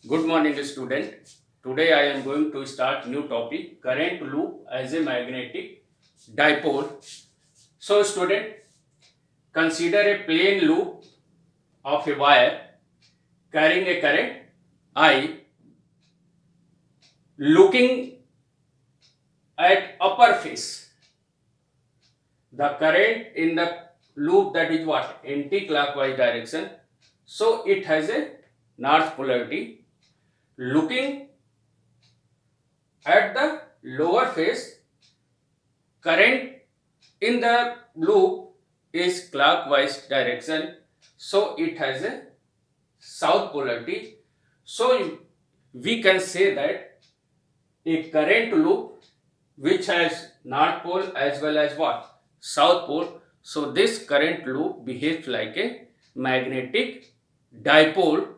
Good morning, student. Today I am going to start new topic, current loop as a magnetic dipole. So, student, consider a plain loop of a wire carrying a current I. Looking at upper face, the current in the loop, that is what, anti-clockwise direction. So it has a north polarity. Looking at the lower face, current in the loop is clockwise direction, so it has a south polarity. So we can say that a current loop which has north pole as well as what, south pole. So this current loop behaves like a magnetic dipole.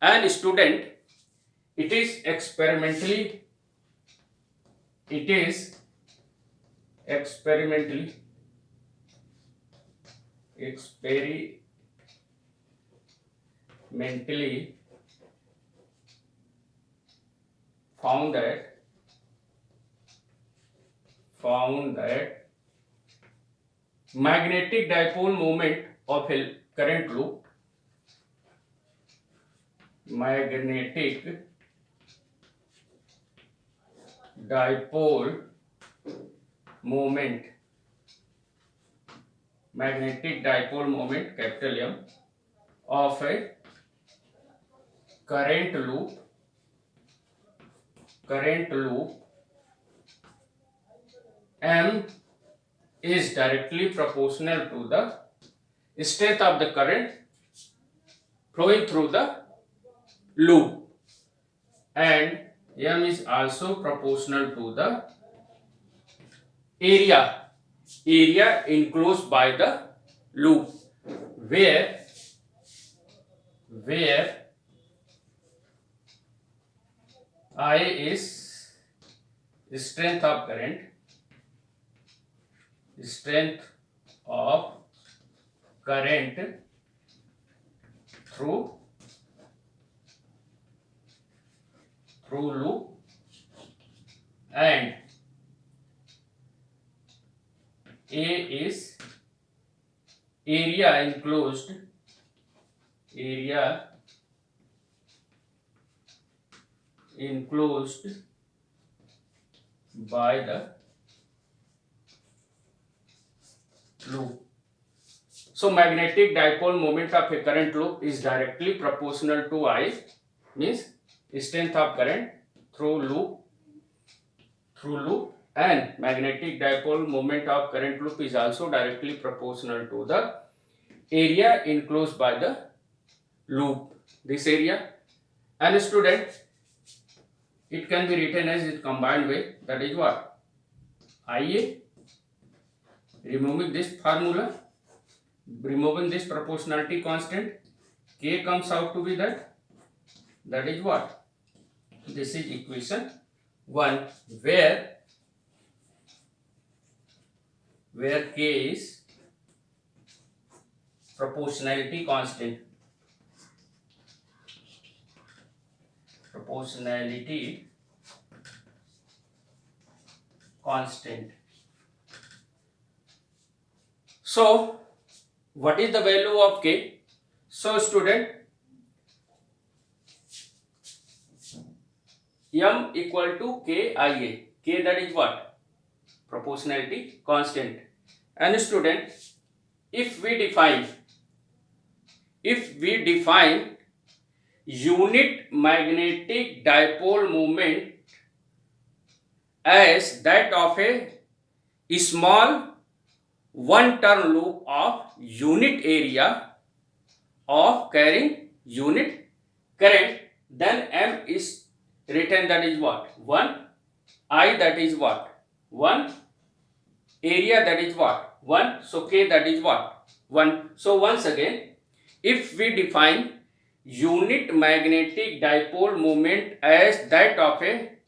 And student, it is experimentally it is experimentally experimentally found that magnetic dipole moment of a current loop, magnetic dipole moment, capital M, of a current loop M is directly proportional to the strength of the current flowing through the loop, and M is also proportional to the area enclosed by the loop, where I is strength of current through loop, and A is area enclosed by the loop. So magnetic dipole moment of a current loop is directly proportional to I, means strength of current through loop, and magnetic dipole moment of current loop is also directly proportional to the area enclosed by the loop, this area. And student, it can be written as a combined way, that is what, IA, removing this formula, removing this proportionality constant, K comes out to be that is what, this is equation 1, where K is proportionality constant. So what is the value of K? So student, M equal to KIA. K, that is what, proportionality constant. And student, if we define unit magnetic dipole moment as that of a small one turn loop of unit area of carrying unit current, then M is written, that is what, 1, I, that is what, 1, area, that is what, 1, so K, that is what, 1. So once again, if we define unit magnetic dipole moment as that of a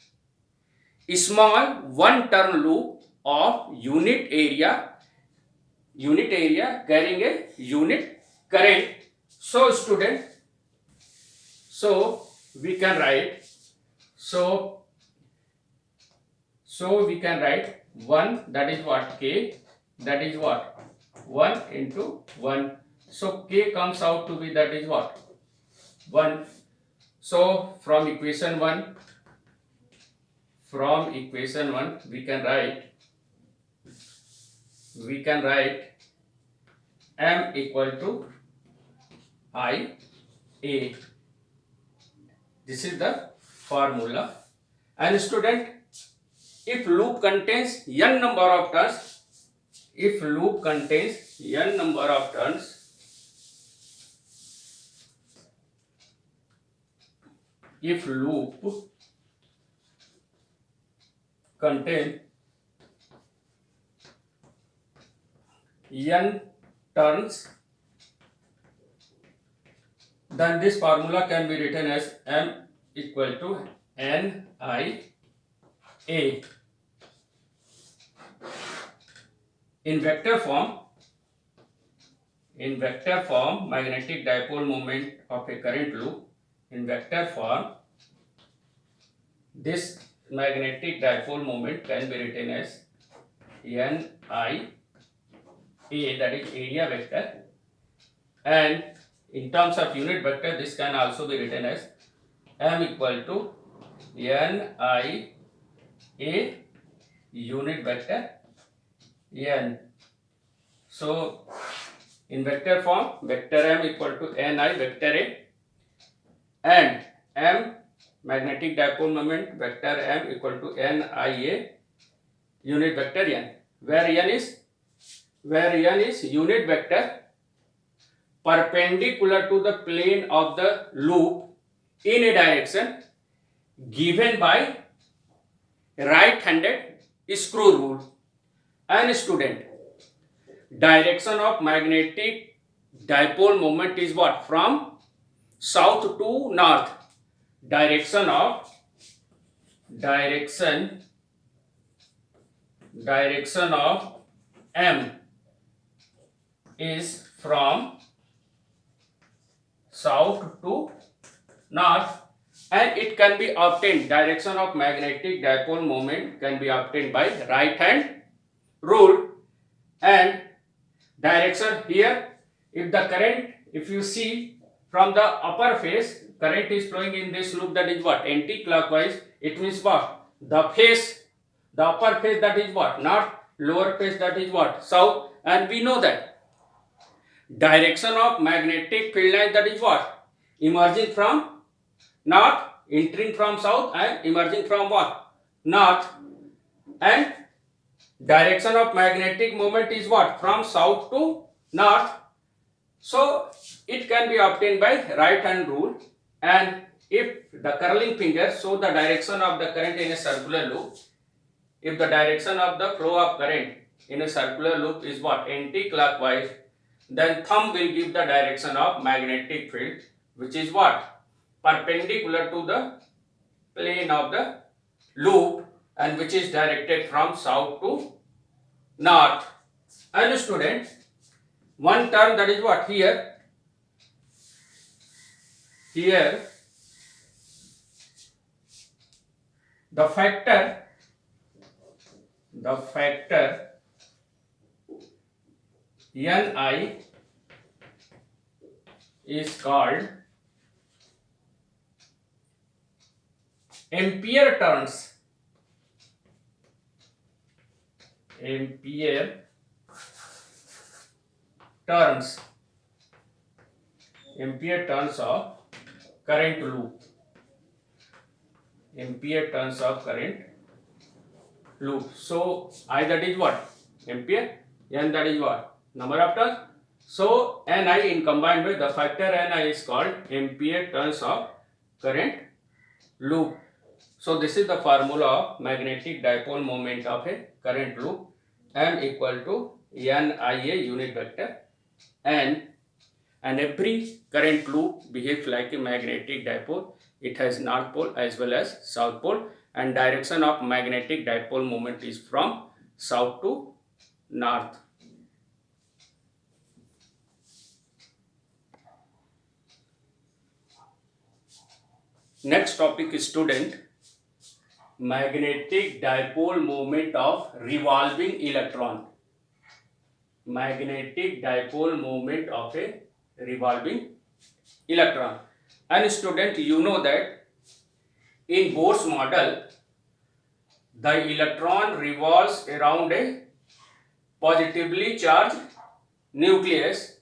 small one turn loop of unit area carrying a unit current, so student, so we can write, so we can write 1, that is what, k, that is what, 1 into 1. So k comes out to be, that is what, 1. So from equation 1 we can write m equal to I A. This is the formula. And student, if loop contains n number of turns, if loop contains n number of turns, if loop contain n turns, then this formula can be written as m equal to n I A. In vector form, magnetic dipole moment of a current loop, in vector form, this magnetic dipole moment can be written as n I A, that is area vector, and in terms of unit vector, this can also be written as m equal to n I A unit vector n. So in vector form, vector m equal to n I vector a, and m magnetic dipole moment vector m equal to n I A unit vector n, where n is unit vector perpendicular to the plane of the loop in a direction given by right-handed screw rule. And student, direction of magnetic dipole moment is what? From south to north. Direction of M is from south to north, and it can be obtained, direction of magnetic dipole moment can be obtained by right hand rule. And direction here, if the current, if you see from the upper phase, current is flowing in this loop, that is what, anti-clockwise, it means what, the phase, the upper phase, that is what, north, lower phase, that is what, south. And we know that direction of magnetic field line, that is what, emerging from north, entering from south, and emerging from what, north. And direction of magnetic moment is what, from south to north. So it can be obtained by right hand rule. And if the curling finger show the direction of the current in a circular loop, if the direction of the flow of current in a circular loop is what, anti-clockwise, then thumb will give the direction of magnetic field, which is what, perpendicular to the plane of the loop, and which is directed from south to north. And student, one term, that is what, here the factor Ni is called ampere turns. Ampere turns of current loop. Ampere turns of current loop. So I, that is what, ampere, n, that is what, number of turns. So Ni in combined with the factor Ni is called ampere turns of current loop. So this is the formula of magnetic dipole moment of a current loop. M equal to Nia unit vector n, and every current loop behaves like a magnetic dipole. It has north pole as well as south pole, and direction of magnetic dipole moment is from south to north. Next topic, student, magnetic dipole moment of revolving electron. Magnetic dipole moment of a revolving electron. And student, you know that in Bohr's model, the electron revolves around a positively charged nucleus,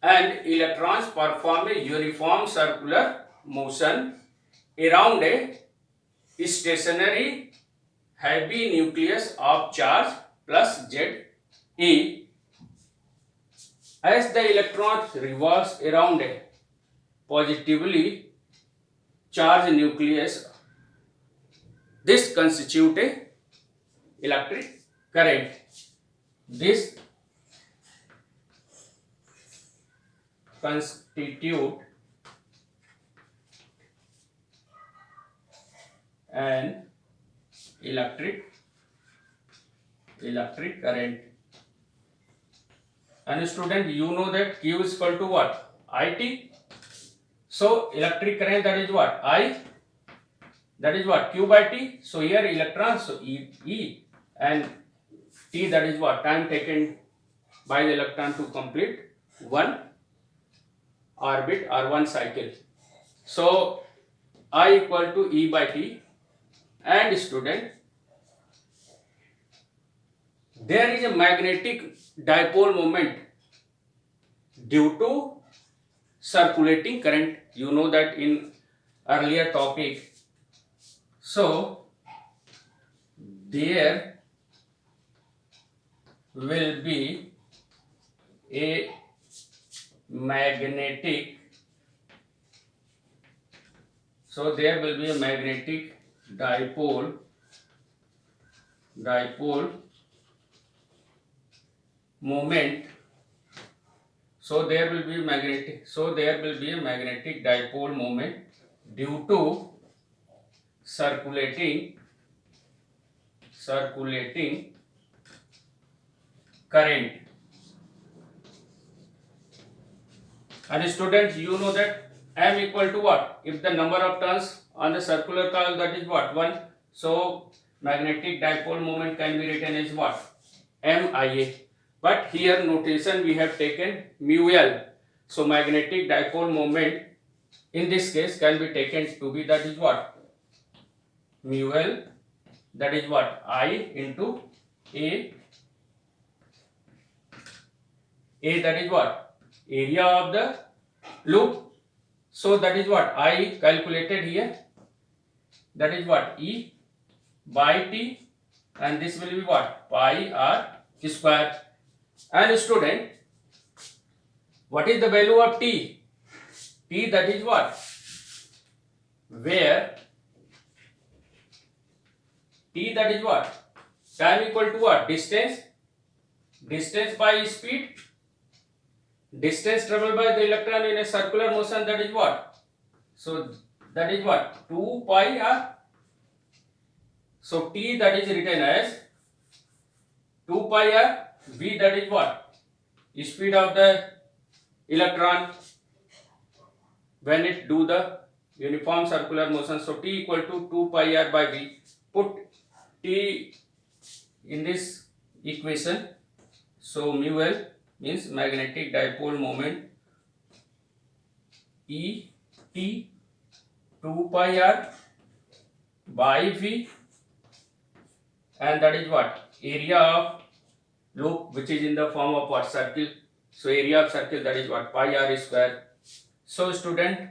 and electrons perform a uniform circular motion around a stationary heavy nucleus of charge plus Z. As the electron revolves around a positively charged nucleus, this constitutes a electric current. This constitute an electric current. And student, you know that Q is equal to what? IT. So electric current, that is what? I. That is what? Q by T. So here electrons, so E and T, that is what? Time taken by the electron to complete one orbit or one cycle. So I equal to E by T. And student, there is a magnetic dipole moment due to circulating current. You know that in earlier topic. So there will be a magnetic dipole moment. So there will be a magnetic dipole moment due to circulating current. And students, you know that M equal to what? If the number of turns on the circular coil, that is what? 1. So magnetic dipole moment can be written as what? MIA. But here notation we have taken mu L. So magnetic dipole moment in this case can be taken to be, that is what? Mu L, that is what? I into A. A, that is what? Area of the loop. So that is what? I calculated here. That is what? E by T. And this will be what? Pi R square. And student, what is the value of T? T, that is what? Where T, that is what? Time equal to what? Distance by speed. Distance traveled by the electron in a circular motion, that is what? So that is what? 2 pi R. So T, that is written as 2 pi R. V, that is what? Speed of the electron when it do the uniform circular motion. So T equal to 2 pi R by V. Put T in this equation. So mu L means magnetic dipole moment E T 2 pi R by V, and that is what? Area of loop, which is in the form of what? Circle. So area of circle, that is what? Pi R square. So student,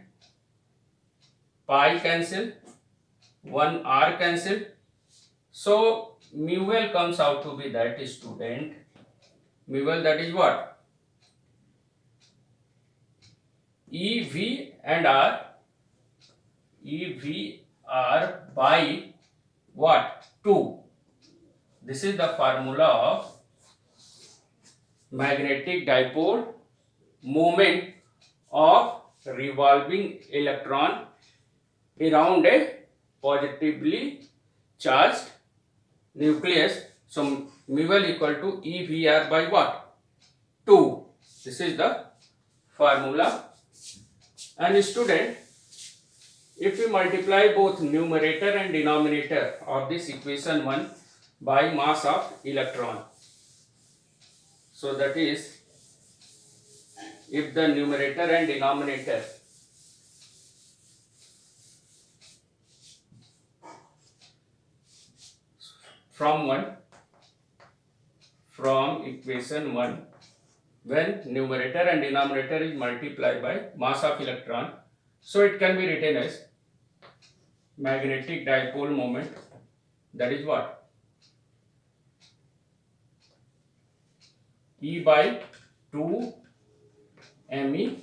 pi cancel, 1 R cancel. So mu L comes out to be that, student. Mu L, that is what? EV and R. EV R by what? 2. This is the formula of magnetic dipole moment of revolving electron around a positively charged nucleus. So mu L equal to EVR by what? 2. This is the formula. And student, if we multiply both numerator and denominator of this equation 1 by mass of electron, so that is, if the numerator and denominator from equation 1, when numerator and denominator is multiplied by mass of electron, so it can be written as magnetic dipole moment, that is what, E by 2 me,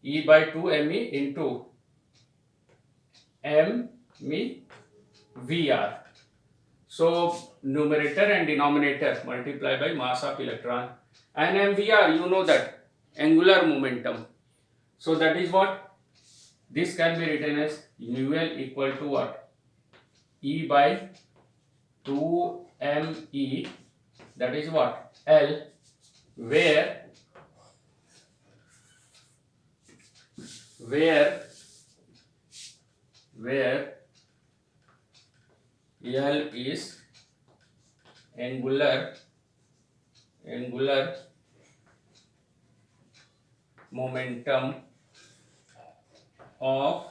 E by 2 me into me Vr. So numerator and denominator multiply by mass of electron, and mvr, you know that angular momentum. So that is what, this can be written as mu L equal to what, E by 2 me, that is what, L, where L is angular momentum of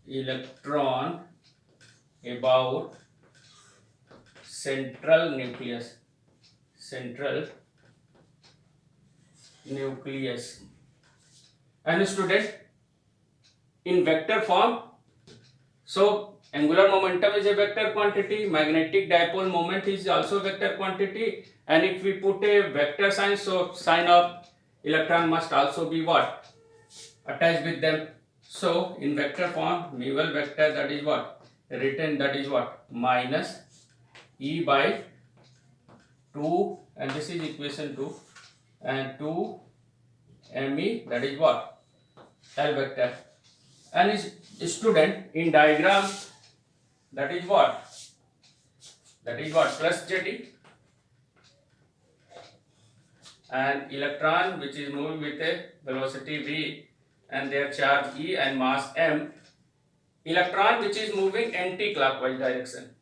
electron about central nucleus. And student, in vector form, so angular momentum is a vector quantity, magnetic dipole moment is also vector quantity, and if we put a vector sign, so sign of electron must also be what, attached with them. So in vector form, mu L vector, that is what, written, that is what, minus E by 2, and this is equation 2, and 2 me, that is what, L vector. And student, in diagram, that is what, plus Zt, and electron which is moving with a velocity v and their charge E and mass m, electron which is moving anti-clockwise direction,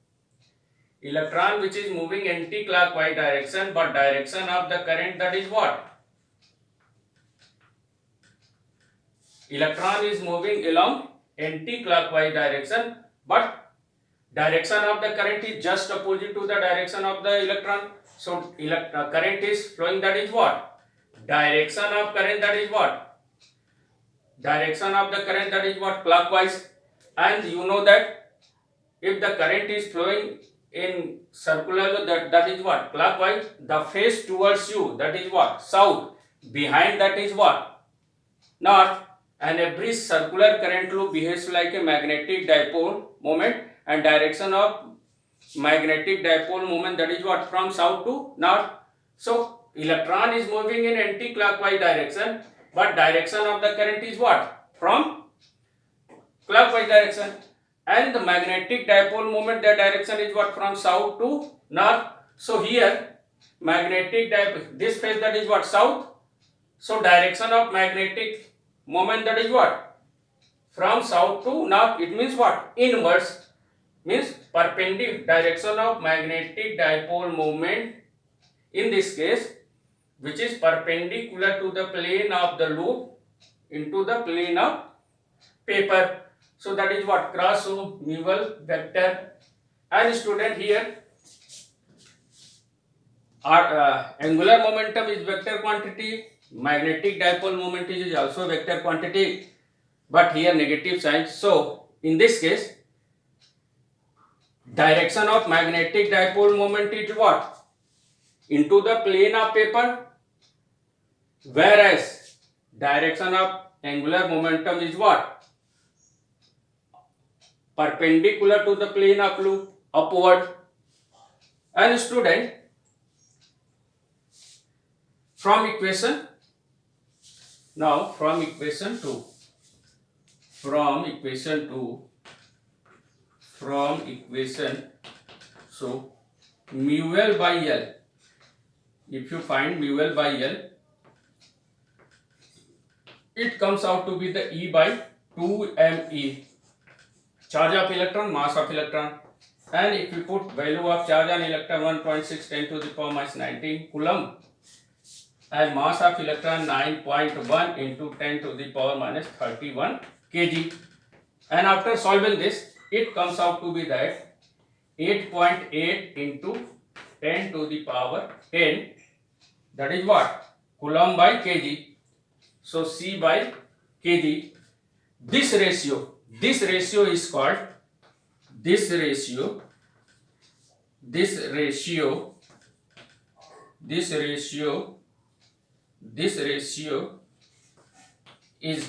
but direction of the current, that is what, electron is moving along anti-clockwise direction, but direction of the current is just opposite to the direction of the electron. So current is flowing, that is what, direction of current, that is what, clockwise. And you know that if the current is flowing in circular, that is what, clockwise, the face towards you, that is what, south, behind, that is what, north. And every circular current loop behaves like a magnetic dipole moment, and direction of magnetic dipole moment, that is what, from south to north. So electron is moving in anti-clockwise direction, but direction of the current is what, from clockwise direction. And the magnetic dipole moment, their direction is what, from south to north. So here magnetic dipole, this phase, that is what, south. So direction of magnetic moment, that is what, from south to north. It means what, inverse, means perpendicular. Direction of magnetic dipole moment in this case, which is perpendicular to the plane of the loop into the plane of paper. So that is what, cross of mu L vector. And student, here our angular momentum is vector quantity, magnetic dipole moment is also vector quantity, but here negative sign. So in this case, direction of magnetic dipole moment is what, into the plane of paper, whereas direction of angular momentum is what, perpendicular to the plane of loop, upward. And student, from equation 2, so mu L by L, if you find mu L by L, it comes out to be the E by 2me, charge of electron, mass of electron. And if we put value of charge on electron 1.6 10 to the power minus 19 coulomb, and mass of electron 9.1 into 10 to the power minus 31 kg. And after solving this, it comes out to be that 8.8 into 10 to the power 10, that is what? Coulomb by kg. So C by kg. This ratio is called, this ratio is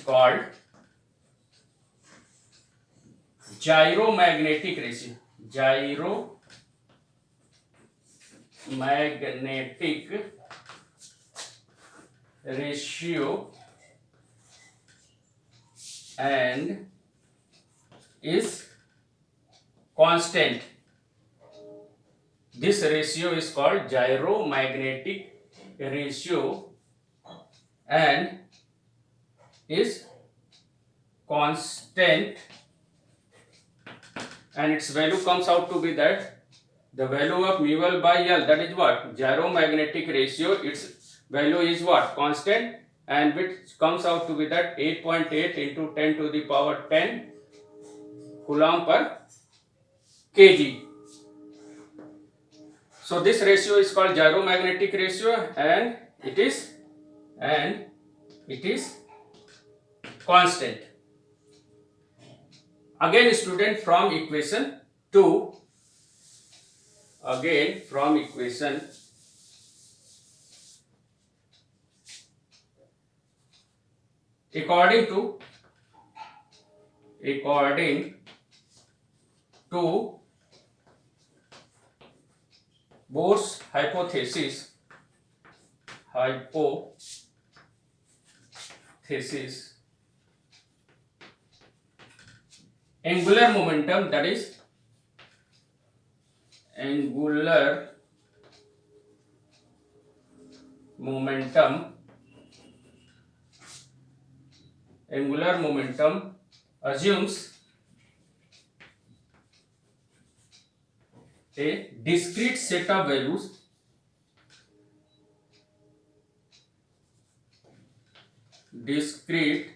called gyromagnetic ratio. Gyromagnetic ratio, and is constant. This ratio is called gyromagnetic ratio and is constant, and its value comes out to be that the value of mu L by L, that is what? Gyromagnetic ratio, its value is what? Constant, and which comes out to be that 8.8 into 10 to the power 10 coulomb per kg. So this ratio is called gyromagnetic ratio, and it is constant. Again, student, from equation 2, according to Bohr's hypothesis, angular momentum, that is angular momentum assumes a discrete set of values discrete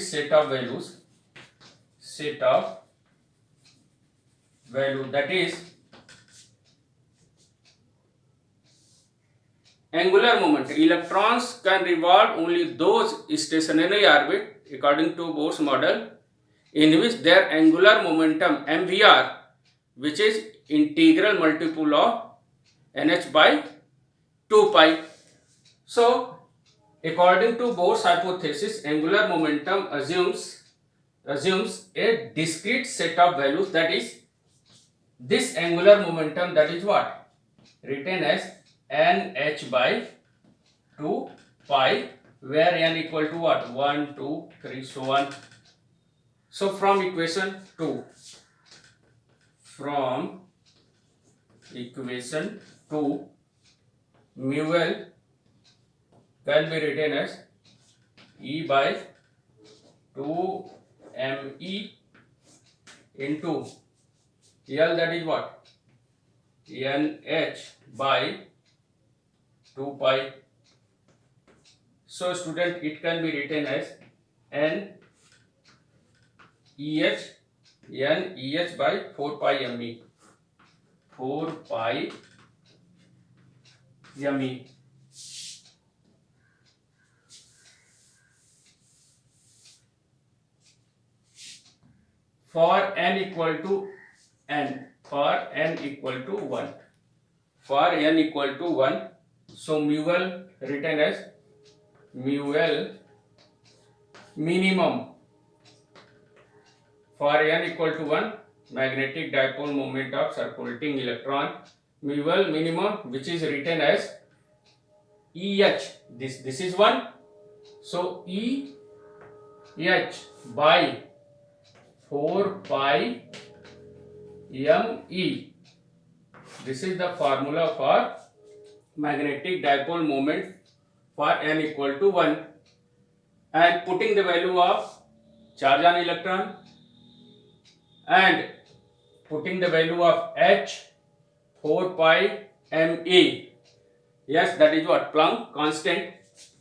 set of values, that is angular momentum. Electrons can revolve only those stationary orbit according to Bohr's model in which their angular momentum mvr, which is integral multiple of nh by 2 pi. So according to Bohr's hypothesis, angular momentum assumes a discrete set of values, that is this angular momentum, that is what? Written as nh by 2 pi, where n equal to what? 1, 2, 3, so on. So from equation 2, mu L can be written as E by 2 me into L, that is what? nh by 2 pi. So student, it can be written as n eh by 4 pi me. For n equal to 1, so mu L written as mu L minimum. For n equal to 1, magnetic dipole moment of circulating electron, mu L minimum, which is written as EH. This is 1. So EH by 4 pi ME. This is the formula for magnetic dipole moment for n equal to 1, and putting the value of charge on electron and putting the value of H 4 pi ME. Yes, that is what? Planck constant.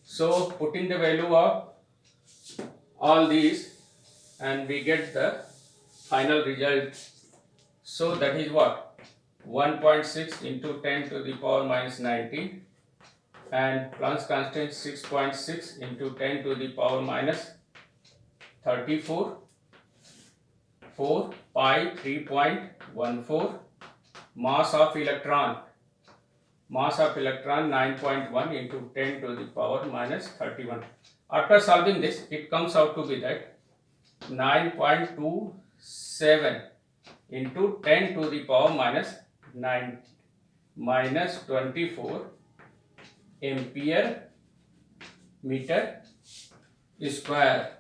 So putting the value of all these and we get the final result. So that is what? 1.6 into 10 to the power minus 19, and Planck's constant 6.6 into 10 to the power minus 34, 4 pi 3.14, mass of electron 9.1 into 10 to the power minus 31. After solving this, it comes out to be that 9.27 into 10 to the power minus 9 minus 24 ampere meter square.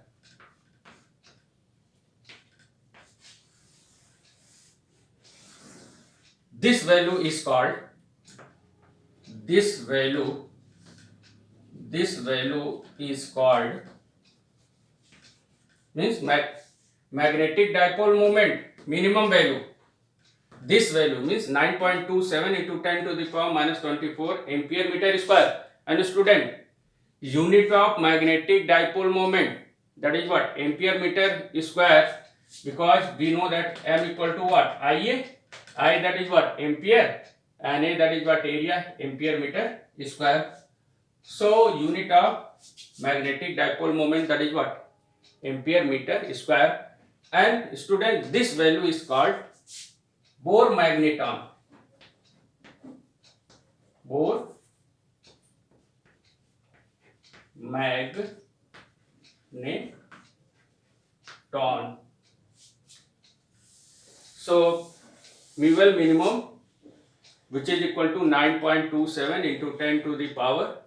This value is called, this value is called, means magnetic dipole moment minimum value. This value means 9.27 into 10 to the power minus 24 ampere meter square. And student, unit of magnetic dipole moment, that is what? Ampere meter square, because we know that M equal to what? IA. I, that is what? Ampere, and A, that is what? Area, ampere meter square. So unit of magnetic dipole moment, that is what? Ampere meter square. And student, this value is called Bohr magneton. Bohr magneton. So Mewell minimum, which is equal to 9.27 into 10 to the power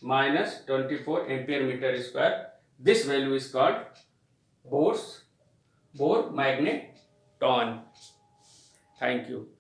minus 24 ampere meter square. This value is called Bohr magneton. Thank you.